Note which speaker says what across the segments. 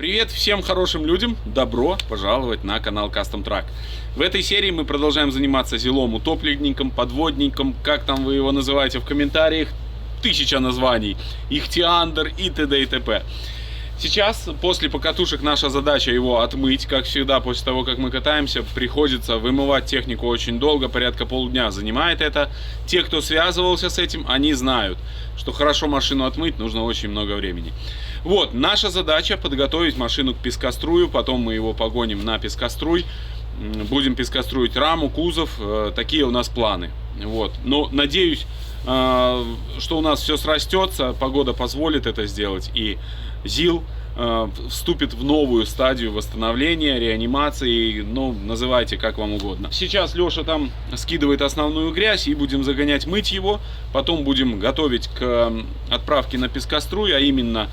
Speaker 1: Привет всем хорошим людям, добро пожаловать на канал Custom Truck. В этой серии мы продолжаем заниматься зилом, утопленником, подводником, как там вы его называете в комментариях, 1000 названий, ихтиандр и т.д. и т.п. Сейчас, после покатушек, наша задача его отмыть. Как всегда, после того, как мы катаемся, приходится вымывать технику очень долго, порядка полдня занимает это. Те, кто связывался с этим, они знают, что хорошо машину отмыть нужно очень много времени. Вот, наша задача подготовить машину к пескострую, потом мы его погоним на пескоструй. Будем пескоструить раму, кузов, такие у нас планы. Вот. Но надеюсь, что у нас все срастется, погода позволит это сделать, и ЗИЛ вступит в новую стадию восстановления, реанимации, ну, называйте как вам угодно. Сейчас Леша там скидывает основную грязь, и будем загонять, мыть его. Потом будем готовить к отправке на пескоструй, а именно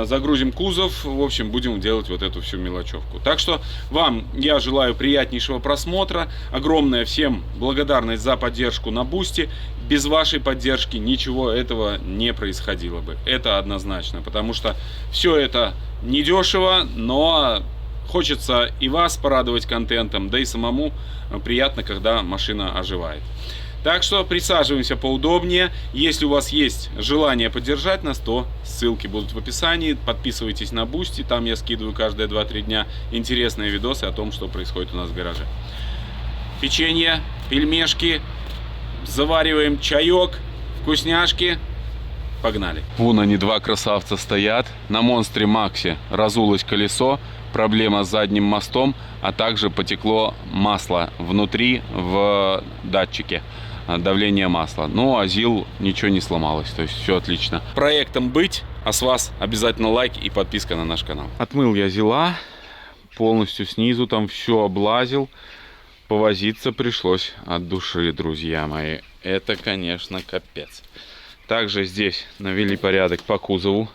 Speaker 1: загрузим кузов. В общем, будем делать вот эту всю мелочевку. Так что вам я желаю приятнейшего просмотра. Огромная всем благодарность за поддержку на Бусти. Без вашей поддержки ничего этого не происходило бы. Это однозначно. Потому что все это недешево, но хочется и вас порадовать контентом, да и самому приятно, когда машина оживает. Так что присаживаемся поудобнее. Если у вас есть желание поддержать нас, то ссылки будут в описании. Подписывайтесь на Бусти, там я скидываю каждые 2-3 дня интересные видосы о том, что происходит у нас в гараже. Печенье, пельмешки, завариваем чаек, вкусняшки. Погнали. Вон они, два красавца стоят. На Монстре Максе разулось колесо, проблема с задним мостом, а также потекло масло внутри в датчике давления масла. Ну, а ЗИЛ ничего не сломалось, то есть все отлично. Проектом быть, а с вас обязательно лайк и подписка на наш канал. Отмыл я ЗИЛа полностью снизу, там все облазил. Повозиться пришлось от души, друзья мои. Это, конечно, капец. Также здесь навели порядок по кузову.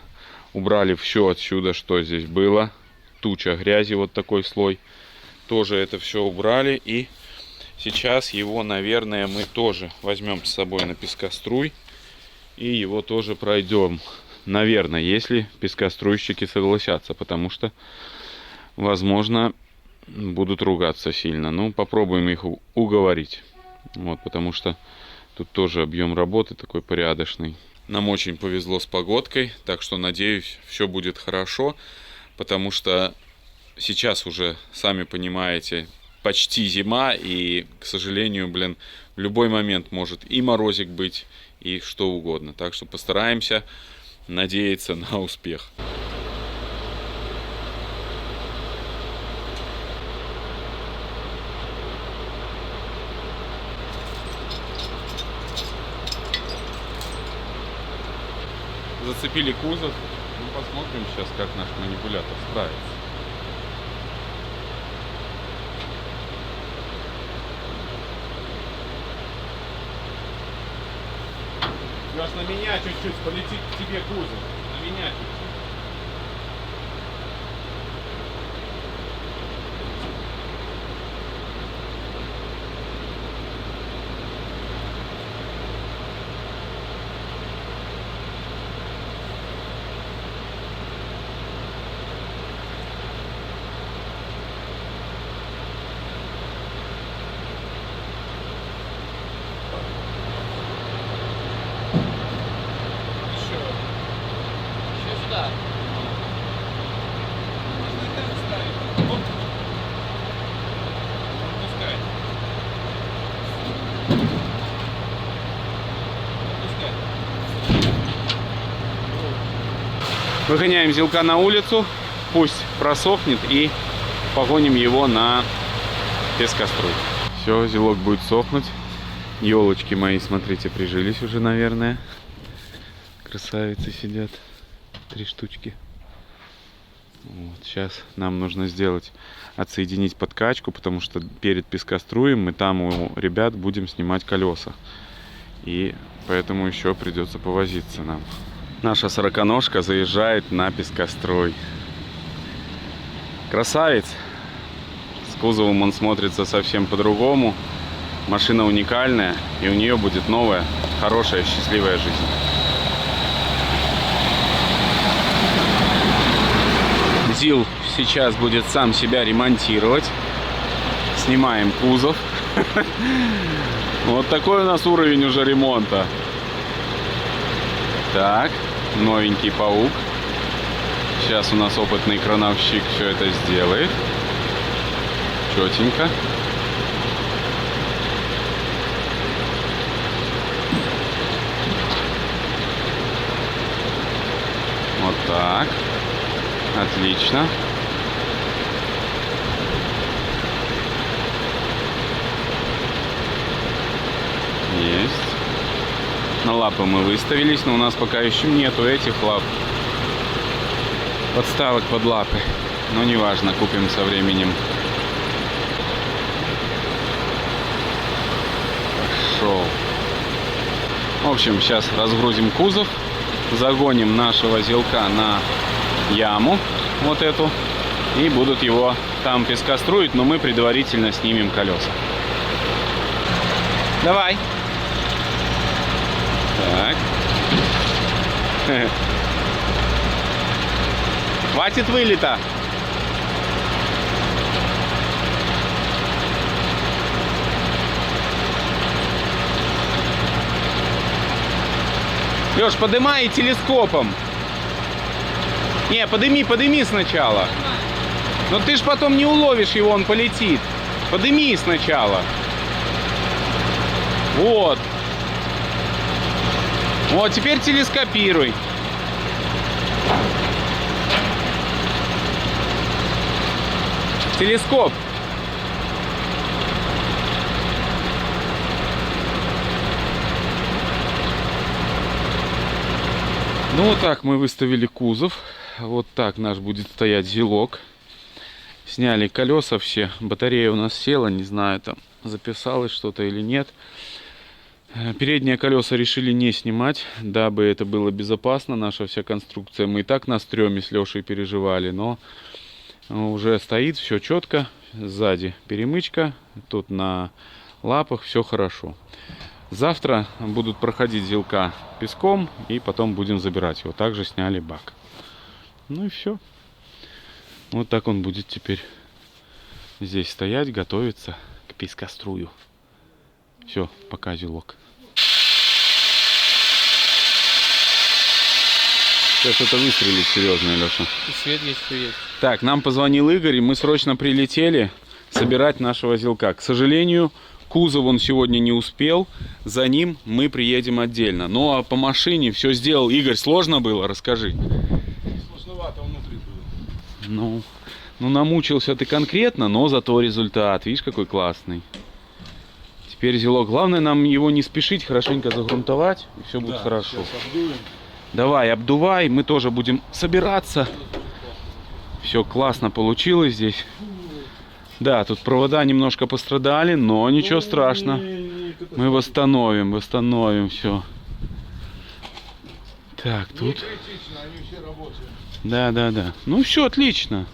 Speaker 1: Убрали все отсюда, что здесь было. Туча грязи, вот такой слой. Тоже это все убрали. И сейчас его, наверное, мы тоже возьмем с собой на пескоструй. И его тоже пройдем. Наверное, если пескоструйщики согласятся. Потому что, возможно, будут ругаться сильно. Ну, попробуем их уговорить. Вот, потому что тут тоже объем работы такой порядочный. Нам очень повезло с погодкой. Так что, надеюсь, все будет хорошо. Потому что сейчас уже, сами понимаете, почти зима. И, к сожалению, блин, в любой момент может и морозик быть, и что угодно. Так что постараемся надеяться на успех. Зацепили кузов. Ну, посмотрим сейчас, как наш манипулятор справится. Леш, на меня чуть-чуть полетит к тебе кузов. На меня чуть-чуть. Выгоняем ЗИЛка на улицу, пусть просохнет, и погоним его на пескоструй. Все, ЗИЛок будет сохнуть. Елочки мои, смотрите, прижились уже, наверное. Красавицы сидят. 3 штучки. Вот, сейчас нам нужно отсоединить подкачку, потому что перед пескоструем мы там у ребят будем снимать колеса. И поэтому еще придется повозиться нам. Наша сороконожка заезжает на пескоструй. Красавец. С кузовом он смотрится совсем по-другому. Машина уникальная, и у нее будет новая, хорошая, счастливая жизнь. ЗИЛ сейчас будет сам себя ремонтировать. Снимаем кузов. Вот такой у нас уровень уже ремонта. Так, новенький паук. Сейчас у нас опытный крановщик все это сделает. Четенько. Вот так. Отлично. Есть. На лапы мы выставились, но у нас пока еще нету этих лап. Подставок под лапы. Но неважно, купим со временем. Пошел. В общем, сейчас разгрузим кузов. Загоним нашего зилка на яму. Вот эту. И будут его там пескоструить, но мы предварительно снимем колеса. Давай. Так. Хватит вылета. Лёш, подымай телескопом. Не, подыми сначала. Но ты ж потом не уловишь его, он полетит. Подыми сначала. Вот. Вот, теперь телескопируй. Телескоп. Ну вот так мы выставили кузов. Вот так наш будет стоять зилок. Сняли колеса все. Батарея у нас села, не знаю, там записалось что-то или нет. Передние колеса решили не снимать, дабы это было безопасно. Наша вся конструкция. Мы и так на стреме с Лешей переживали, но уже стоит все четко. Сзади перемычка, тут на лапах все хорошо. Завтра будут проходить зилка песком, и потом будем забирать его. Также сняли бак. Ну и все. Вот так он будет теперь здесь стоять, готовиться к пескострую. Все, пока, зилок. Сейчас это выстрелит серьезно, Леша.
Speaker 2: И свет есть, что есть.
Speaker 1: Так, нам позвонил Игорь, и мы срочно прилетели собирать нашего зилка. К сожалению, кузов он сегодня не успел. За ним мы приедем отдельно. Ну а по машине все сделал. Игорь, сложно было? Расскажи.
Speaker 3: Сложновато внутри было.
Speaker 1: Ну намучился ты конкретно, но зато результат. Видишь, какой классный. Теперь зилок. Главное нам его не спешить, хорошенько загрунтовать, и все будет хорошо. Давай, обдувай, мы тоже будем собираться. Все классно получилось здесь. Да, тут провода немножко пострадали, но ничего страшного. Мы восстановим все. Так, тут... Да. Ну все, отлично.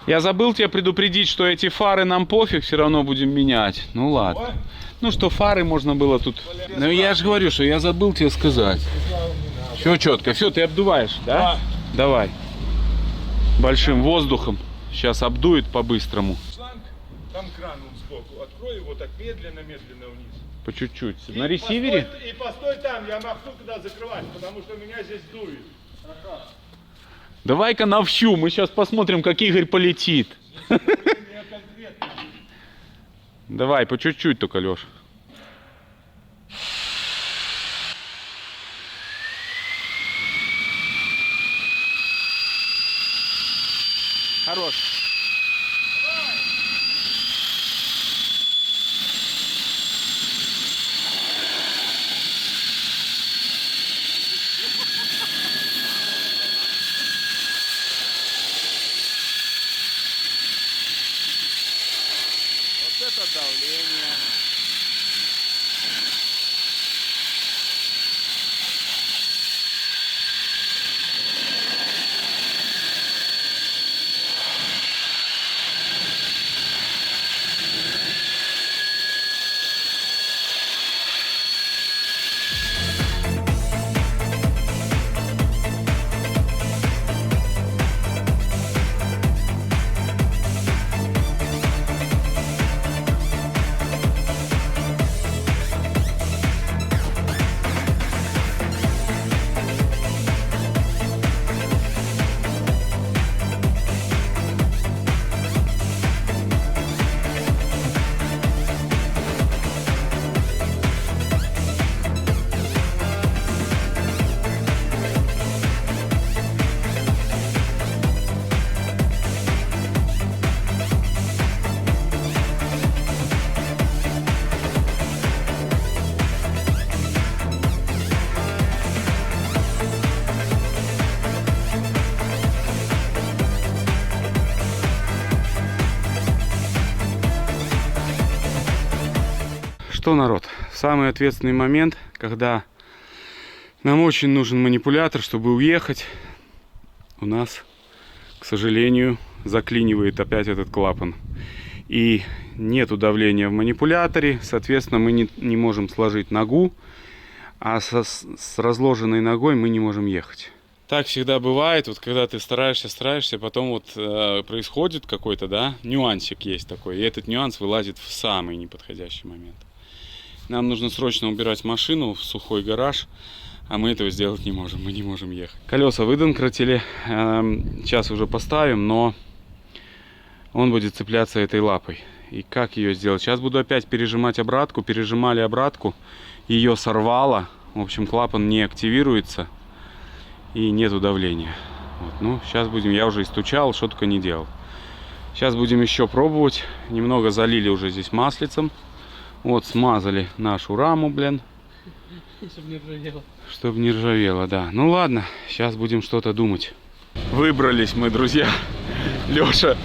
Speaker 1: Я забыл тебя предупредить, что эти фары нам пофиг, все равно будем менять. Ну ладно. Ну что, фары можно было тут... Ну я же говорю, что я забыл тебе сказать. Все четко. Все, ты обдуваешь, да? Давай. Большим воздухом. Сейчас обдует по-быстрому.
Speaker 3: Там кран он сбоку. Открой его так медленно вниз.
Speaker 1: По чуть-чуть. На ресивере?
Speaker 3: И постой там, я махну, когда закрывать, потому что меня здесь дует.
Speaker 1: Давай-ка на всю, мы сейчас посмотрим, как Игорь полетит. Давай, по чуть-чуть только, Леш. Хорош. Вот это давление. что, народ, самый ответственный момент, когда нам очень нужен манипулятор, чтобы уехать, у нас, к сожалению, заклинивает опять этот клапан. И нету давления в манипуляторе, соответственно, мы не можем сложить ногу, а с разложенной ногой мы не можем ехать. Так всегда бывает, вот когда ты стараешься, потом вот происходит какой-то, да, нюансик есть такой, и этот нюанс вылазит в самый неподходящий момент. Нам нужно срочно убирать машину в сухой гараж, а мы этого сделать не можем, мы не можем ехать. Колеса выдонкратили, сейчас уже поставим, но он будет цепляться этой лапой. И как ее сделать? Сейчас буду опять пережимать обратку, пережимали обратку, ее сорвало, в общем, клапан не активируется. И нету давления. Вот, ну, сейчас будем, я уже истучал, что только не делал. Сейчас будем еще пробовать. Немного залили уже здесь маслицем. Вот, смазали нашу раму, блин.
Speaker 2: Чтобы не ржавело.
Speaker 1: Чтобы не ржавело, да. Ну ладно, сейчас будем что-то думать. Выбрались мы, друзья. Леша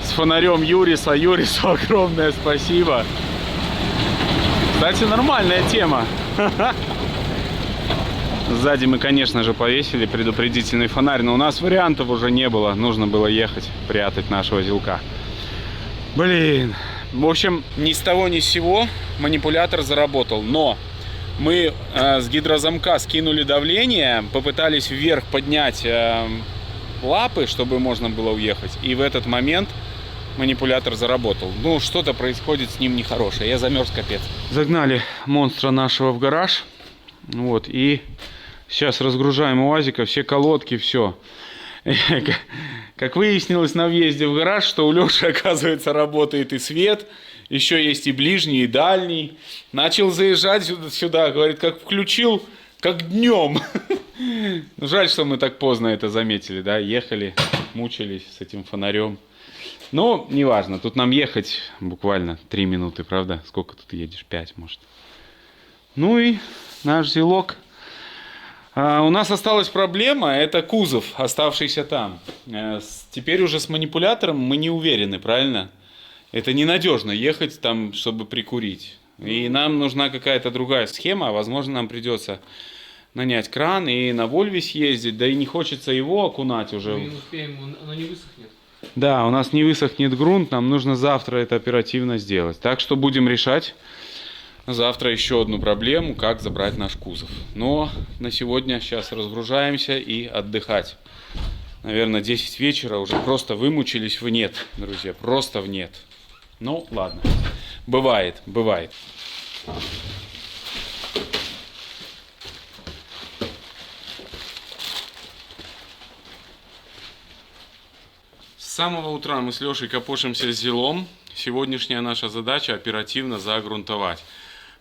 Speaker 1: с фонарем Юриса. Юрису огромное спасибо. Кстати, нормальная тема. Сзади мы, конечно же, повесили предупредительный фонарь, но у нас вариантов уже не было. Нужно было ехать, прятать нашего зилка. Блин. В общем, ни с того ни с сего манипулятор заработал. Но мы с гидрозамка скинули давление, попытались вверх поднять лапы, чтобы можно было уехать. И в этот момент манипулятор заработал. Ну, что-то происходит с ним нехорошее. Я замерз капец. Загнали монстра нашего в гараж. Вот, и сейчас разгружаем УАЗика, все колодки, все. Как выяснилось на въезде в гараж, что у Леши, оказывается, работает и свет, еще есть и ближний, и дальний. Начал заезжать сюда, говорит, как включил, как днем. Жаль, что мы так поздно это заметили, да, ехали, мучились с этим фонарем. Но неважно, тут нам ехать буквально 3 минуты, правда? Сколько тут едешь? 5, может. Ну и наш зилок. У нас осталась проблема, это кузов, оставшийся там. Теперь уже с манипулятором мы не уверены, правильно? Это ненадежно ехать там, чтобы прикурить. И нам нужна какая-то другая схема. Возможно, нам придется нанять кран и на Вольве съездить. Да и не хочется его окунать уже.
Speaker 2: Мы не успеем, оно не высохнет.
Speaker 1: Да, у нас не высохнет грунт, нам нужно завтра это оперативно сделать. Так что будем решать завтра еще одну проблему, как забрать наш кузов. Но на сегодня сейчас разгружаемся и отдыхать. Наверное, 10 вечера, уже просто вымучились в нет, друзья, просто в нет. Ну, ладно, бывает, бывает. С самого утра мы с Лешей копошимся с зилом. Сегодняшняя наша задача оперативно загрунтовать.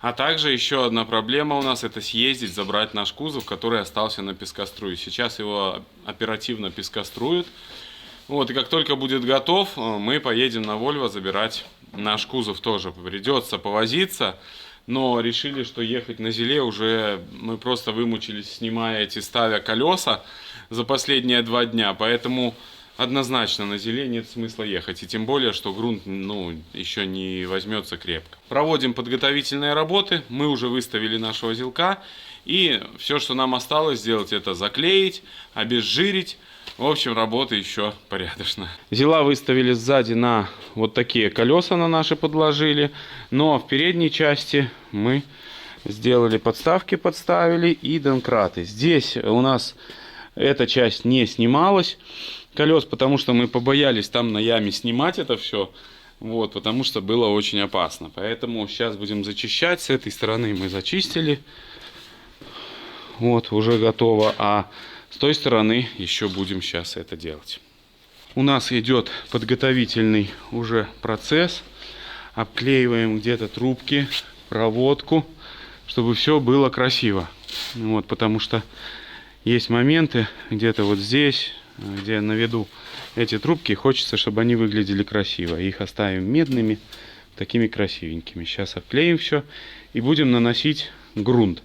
Speaker 1: А также еще одна проблема у нас — это съездить, забрать наш кузов, который остался на пескоструе. Сейчас его оперативно пескоструют. Вот, и как только будет готов, мы поедем на Volvo забирать наш кузов тоже. Придется повозиться, но решили, что ехать на зиле уже мы просто вымучились, снимая эти, ставя колеса за последние 2 дня. Поэтому однозначно на зиле нет смысла ехать. И тем более, что грунт, ну, еще не возьмется крепко. Проводим подготовительные работы. Мы уже выставили нашего зилка. И все, что нам осталось сделать, это заклеить, обезжирить. В общем, работа еще порядочная. Зила выставили сзади на вот такие колеса, на наши подложили. Но в передней части мы сделали подставки, подставили и донкраты. Здесь у нас эта часть не снималась колес, потому что мы побоялись там на яме снимать это все, вот, потому что было очень опасно. Поэтому сейчас будем зачищать. С этой стороны мы зачистили, вот, уже готово, а с той стороны еще будем сейчас это делать. У нас идет подготовительный уже процесс. Обклеиваем где-то трубки, проводку, чтобы все было красиво, вот, потому что есть моменты где-то вот здесь, где на виду эти трубки, хочется, чтобы они выглядели красиво. Их оставим медными, такими красивенькими. Сейчас обклеим все и будем наносить грунт.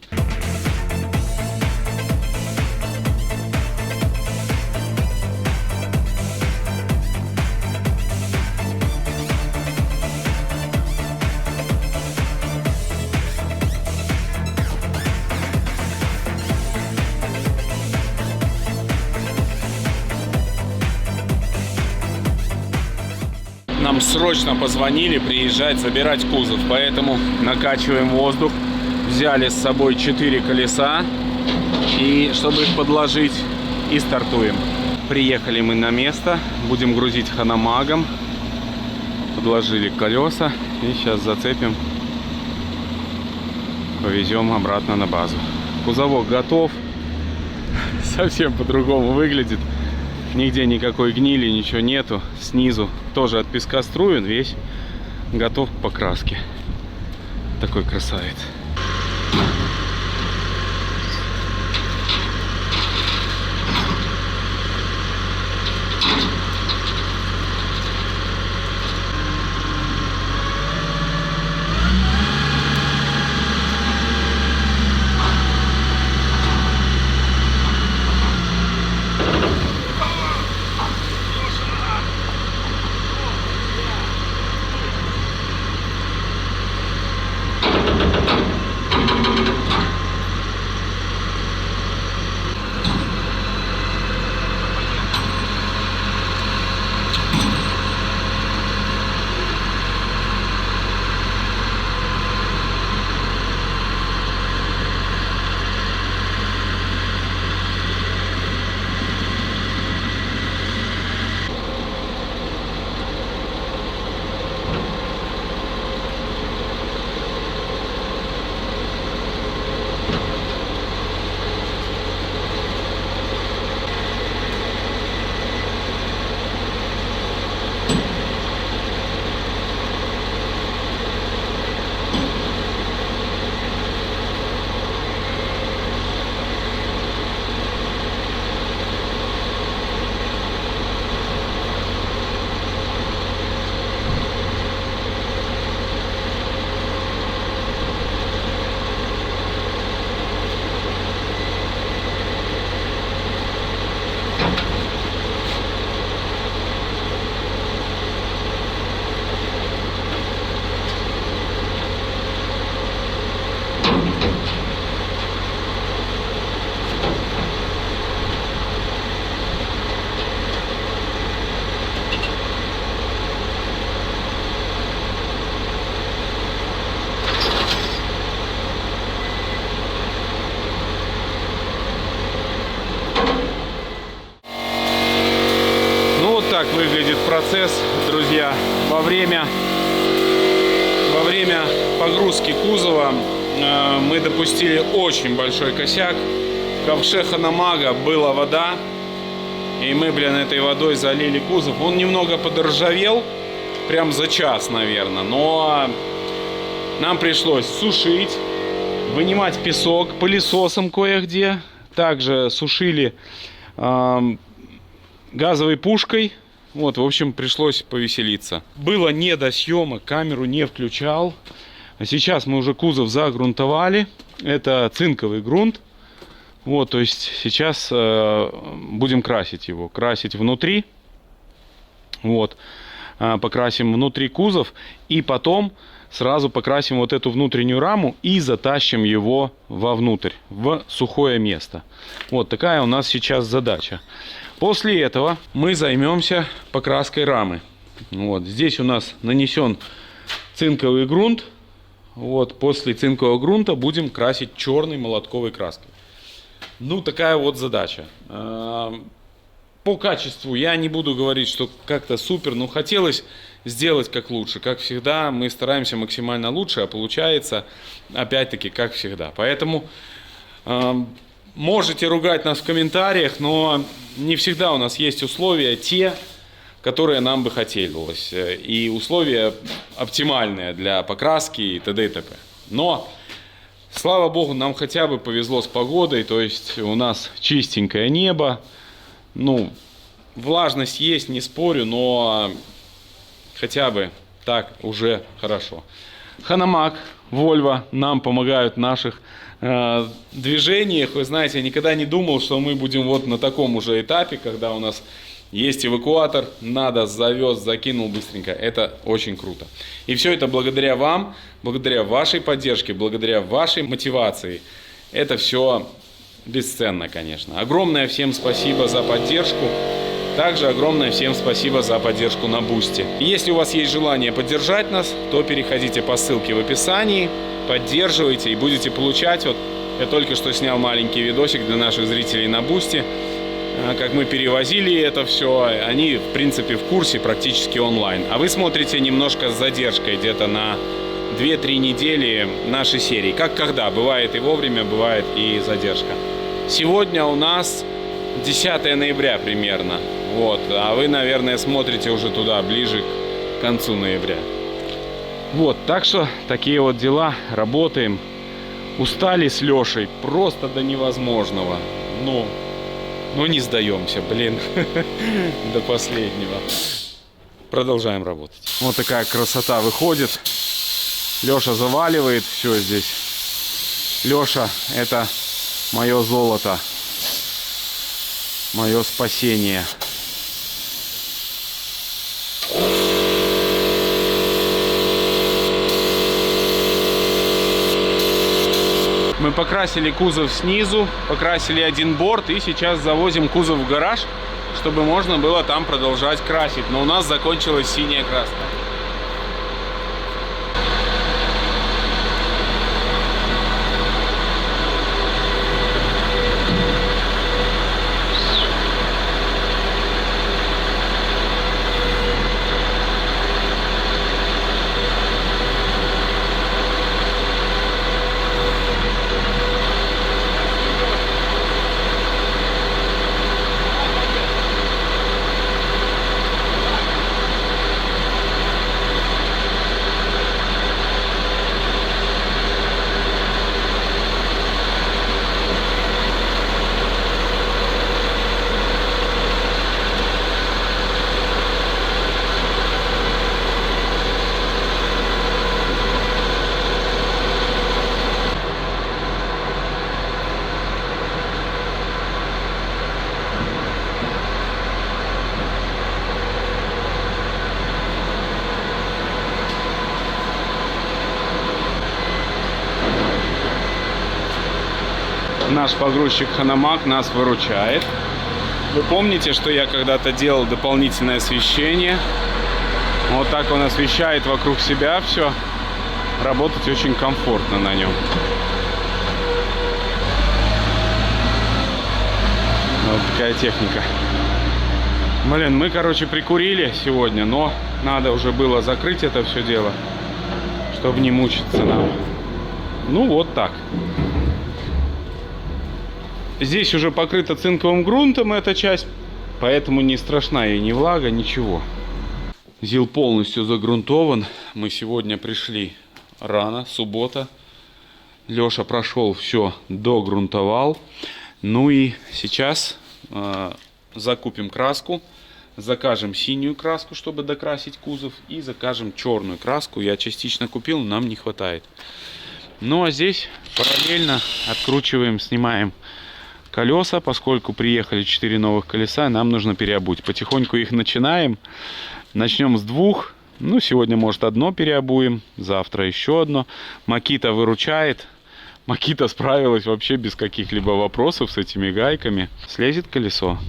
Speaker 1: Нам срочно позвонили приезжать забирать кузов, поэтому накачиваем воздух. Взяли с собой 4 колеса, и чтобы их подложить, и стартуем. Приехали мы на место, будем грузить ханамагом. Подложили колеса и сейчас зацепим, повезем обратно на базу. Кузовок готов, совсем по-другому выглядит. Нигде никакой гнили, ничего нету. Снизу тоже от песка струен, весь готов к покраске. Такой красавец. Так выглядит процесс, друзья. Во время погрузки кузова мы допустили очень большой косяк. В ковше ханамага была вода, и мы, этой водой залили кузов. Он немного подоржавел, прям за час, наверное, но нам пришлось сушить, вынимать песок пылесосом кое-где. Также сушили газовой пушкой. Вот, в общем, пришлось повеселиться. Было не до съемок, камеру не включал. Сейчас мы уже кузов загрунтовали. Это цинковый грунт. Вот, то есть сейчас будем красить его. Красить внутри. Вот. Покрасим внутри кузов. И потом сразу покрасим вот эту внутреннюю раму и затащим его вовнутрь, в сухое место. Вот такая у нас сейчас задача. После этого мы займемся покраской рамы. Вот здесь у нас нанесен цинковый грунт. Вот после цинкового грунта будем красить черной молотковой краской. Ну, такая вот задача. По качеству я не буду говорить, что как-то супер, но хотелось сделать как лучше. Как всегда, мы стараемся максимально лучше, а получается, опять-таки, как всегда. Поэтому можете ругать нас в комментариях, но не всегда у нас есть условия те, которые нам бы хотелось. И условия оптимальные для покраски и т.д. и т.п. Но, слава богу, нам хотя бы повезло с погодой. То есть у нас чистенькое небо. Ну, влажность есть, не спорю, но хотя бы так уже хорошо. Ханамаг, Volvo нам помогают в наших движениях. Вы знаете, я никогда не думал, что мы будем вот на таком уже этапе, когда у нас есть эвакуатор, надо, завез, закинул быстренько. Это очень круто. И все это благодаря вам, благодаря вашей поддержке, благодаря вашей мотивации. Это все бесценно, конечно. Огромное всем спасибо за поддержку. Также огромное всем спасибо за поддержку на Бусти. Если у вас есть желание поддержать нас, то переходите по ссылке в описании, поддерживайте и будете получать. Вот я только что снял маленький видосик для наших зрителей на Бусти, как мы перевозили это все. Они, в принципе, в курсе практически онлайн. А вы смотрите немножко с задержкой, где-то на 2-3 недели нашей серии. Как когда. Бывает и вовремя, бывает и задержка. Сегодня у нас 10 ноября примерно. Вот. А вы, наверное, смотрите уже туда, ближе к концу ноября. Вот. Так что такие вот дела. Работаем. Устали с Лешей просто до невозможного. Но не сдаемся, блин. До последнего. Продолжаем работать. Вот такая красота выходит. Леша заваливает все здесь. Леша, это мое золото. Мое спасение. Мы покрасили кузов снизу, покрасили один борт и сейчас завозим кузов в гараж, чтобы можно было там продолжать красить. Но у нас закончилась синяя краска. Наш погрузчик Ханамак нас выручает. Вы помните, что я когда-то делал дополнительное освещение? Вот так он освещает вокруг себя все. Работать очень комфортно на нем. Вот такая техника. Блин, мы, короче, прикурили сегодня, но надо уже было закрыть это все дело, чтобы не мучиться нам. Ну, вот так. Здесь уже покрыта цинковым грунтом эта часть, поэтому не страшна ей ни влага, ничего. ЗИЛ полностью загрунтован. Мы сегодня пришли рано, суббота. Леша прошел все, догрунтовал. Ну и сейчас закупим краску, закажем синюю краску, чтобы докрасить кузов, и закажем черную краску. Я частично купил, но нам не хватает. Ну а здесь параллельно откручиваем, снимаем колеса, поскольку приехали 4 новых колеса, нам нужно переобуть. Потихоньку их начинаем. Начнем с 2. Ну, сегодня, может, одно переобуем, завтра еще одно. Макита выручает. Макита справилась вообще без каких-либо вопросов с этими гайками. Слезет колесо.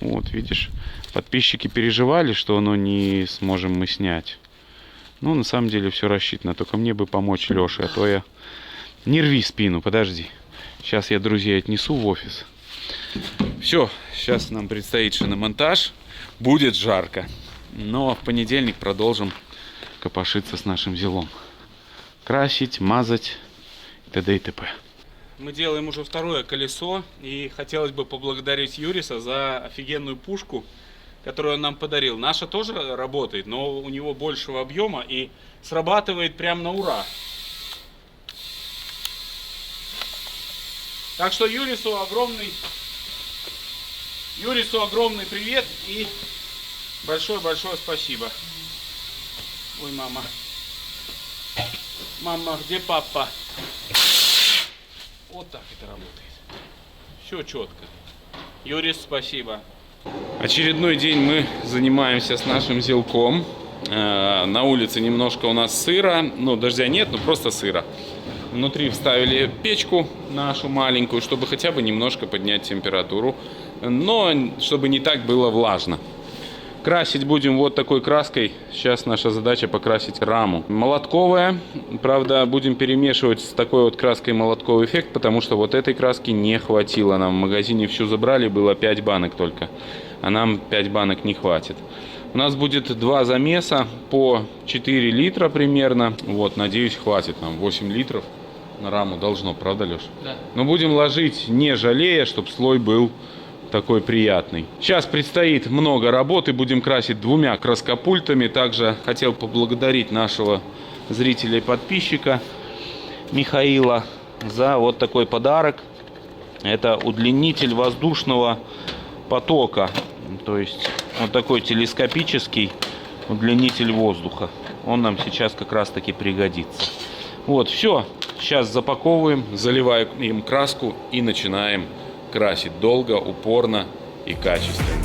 Speaker 1: Вот, видишь. Подписчики переживали, что оно не сможем мы снять. Ну, на самом деле, все рассчитано. Только мне бы помочь Леше, а то я... Не рви спину, подожди. Сейчас я друзей отнесу в офис. Все, сейчас нам предстоит шиномонтаж. Будет жарко. Но в понедельник продолжим копошиться с нашим ЗИЛом. Красить, мазать, т.д. и т.п. Мы делаем уже второе колесо. И хотелось бы поблагодарить Юриса за офигенную пушку, которую он нам подарил. Наша тоже работает, но у него большего объема и срабатывает прям на ура. Так что Юрису огромный привет и большое-большое спасибо. Ой, мама. Мама, где папа? Вот так это работает. Все четко. Юрис, спасибо. Очередной день мы занимаемся с нашим ЗИЛком. На улице немножко у нас сыро. Ну, дождя нет, но просто сыро. Внутри вставили печку нашу маленькую, чтобы хотя бы немножко поднять температуру. но чтобы не так было влажно. Красить будем вот такой краской. Сейчас наша задача покрасить раму. Молотковая. Правда, будем перемешивать с такой вот краской молотковый эффект, потому что вот этой краски не хватило. Нам в магазине всю забрали, было 5 банок только. А нам 5 банок не хватит. У нас будет 2 замеса по 4 литра примерно. Вот, надеюсь, хватит нам 8 литров на раму должно, правда, Леш?
Speaker 2: Да.
Speaker 1: Но будем ложить не жалея, чтобы слой был такой приятный. Сейчас предстоит много работы. Будем красить 2 краскопультами. Также хотел поблагодарить нашего зрителя и подписчика Михаила за вот такой подарок. Это удлинитель воздушного потока. То есть вот такой телескопический удлинитель воздуха. Он нам сейчас как раз таки пригодится. Вот, все. Сейчас запаковываем, заливаем им краску и начинаем красить долго, упорно и качественно.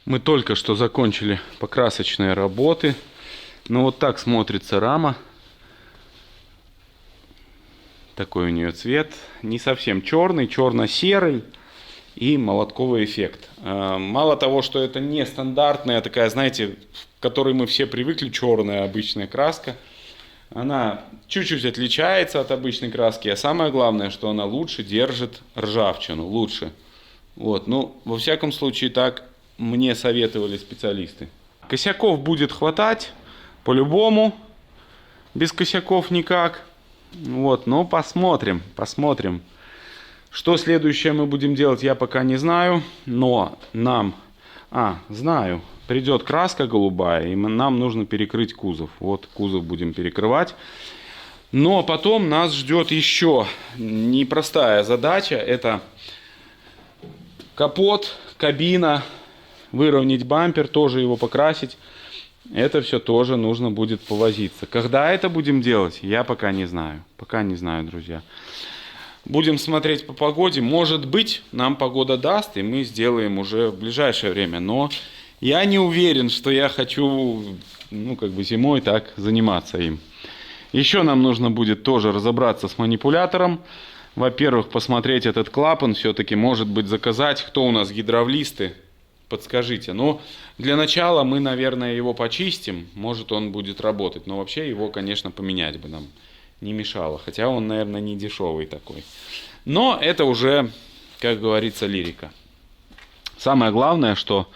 Speaker 1: Мы только что закончили покрасочные работы. Ну вот так смотрится рама. Такой у нее цвет. Не совсем черный, черно-серый. И молотковый эффект. Мало того, что это не стандартная такая, знаете, к которой мы все привыкли, черная обычная краска. Она чуть-чуть отличается от обычной краски. А самое главное, что она лучше держит ржавчину. Лучше. Вот. Ну, во всяком случае, так мне советовали специалисты. Косяков будет хватать по-любому. Без косяков никак. Вот, но посмотрим, посмотрим. Что следующее мы будем делать, я пока не знаю. Но нам... знаю. Придет краска голубая, и нам нужно перекрыть кузов. Вот кузов будем перекрывать. Но потом нас ждет еще непростая задача. Это капот, кабина. Выровнять бампер, тоже его покрасить. Это все тоже нужно будет повозиться. Когда это будем делать, я пока не знаю. Пока не знаю, друзья. Будем смотреть по погоде. Может быть, нам погода даст, и мы сделаем уже в ближайшее время. Но я не уверен, что я хочу, зимой так заниматься им. Еще нам нужно будет тоже разобраться с манипулятором. Во-первых, посмотреть этот клапан. Все-таки, может быть, заказать. Кто у нас гидравлисты? Подскажите. Но для начала мы, наверное, его почистим. Может, он будет работать. Но вообще его, конечно, поменять бы нам не мешало. Хотя он, наверное, не дешевый такой. Но это уже, как говорится, лирика. Самое главное, что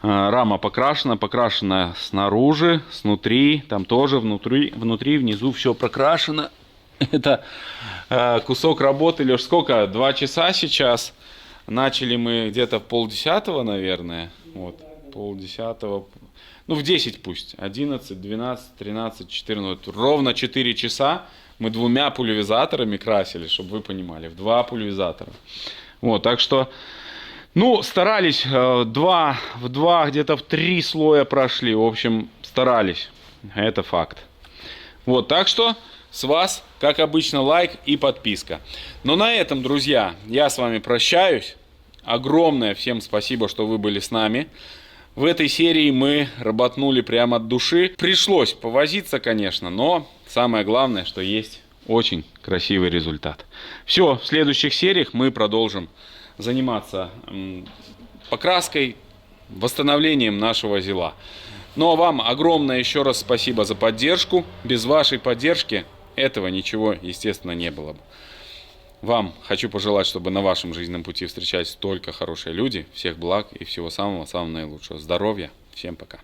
Speaker 1: рама покрашена снаружи, снутри. Там тоже внутри, внизу все прокрашено. Это кусок работы. Леш, сколько? 2 часа сейчас. Начали мы где-то в 9:30, наверное. Вот, 9:30. Ну, в 10 пусть. 11, 12, 13, 14. Ровно 4 часа мы 2 пульверизаторами красили, чтобы вы понимали. В 2 пульверизатора. Вот, так что, старались. В 2, где-то в 3 слоя прошли. В общем, старались. Это факт. Вот, так что... С вас, как обычно, лайк и подписка. Но на этом, друзья, я с вами прощаюсь. Огромное всем спасибо, что вы были с нами. В этой серии мы работнули прямо от души. Пришлось повозиться, конечно, но самое главное, что есть очень красивый результат. Все, в следующих сериях мы продолжим заниматься покраской, восстановлением нашего зила. Ну а вам огромное еще раз спасибо за поддержку. Без вашей поддержки этого ничего, естественно, не было бы. Вам хочу пожелать, чтобы на вашем жизненном пути встречались только хорошие люди. Всех благ и всего самого-самого наилучшего. Здоровья. Всем пока.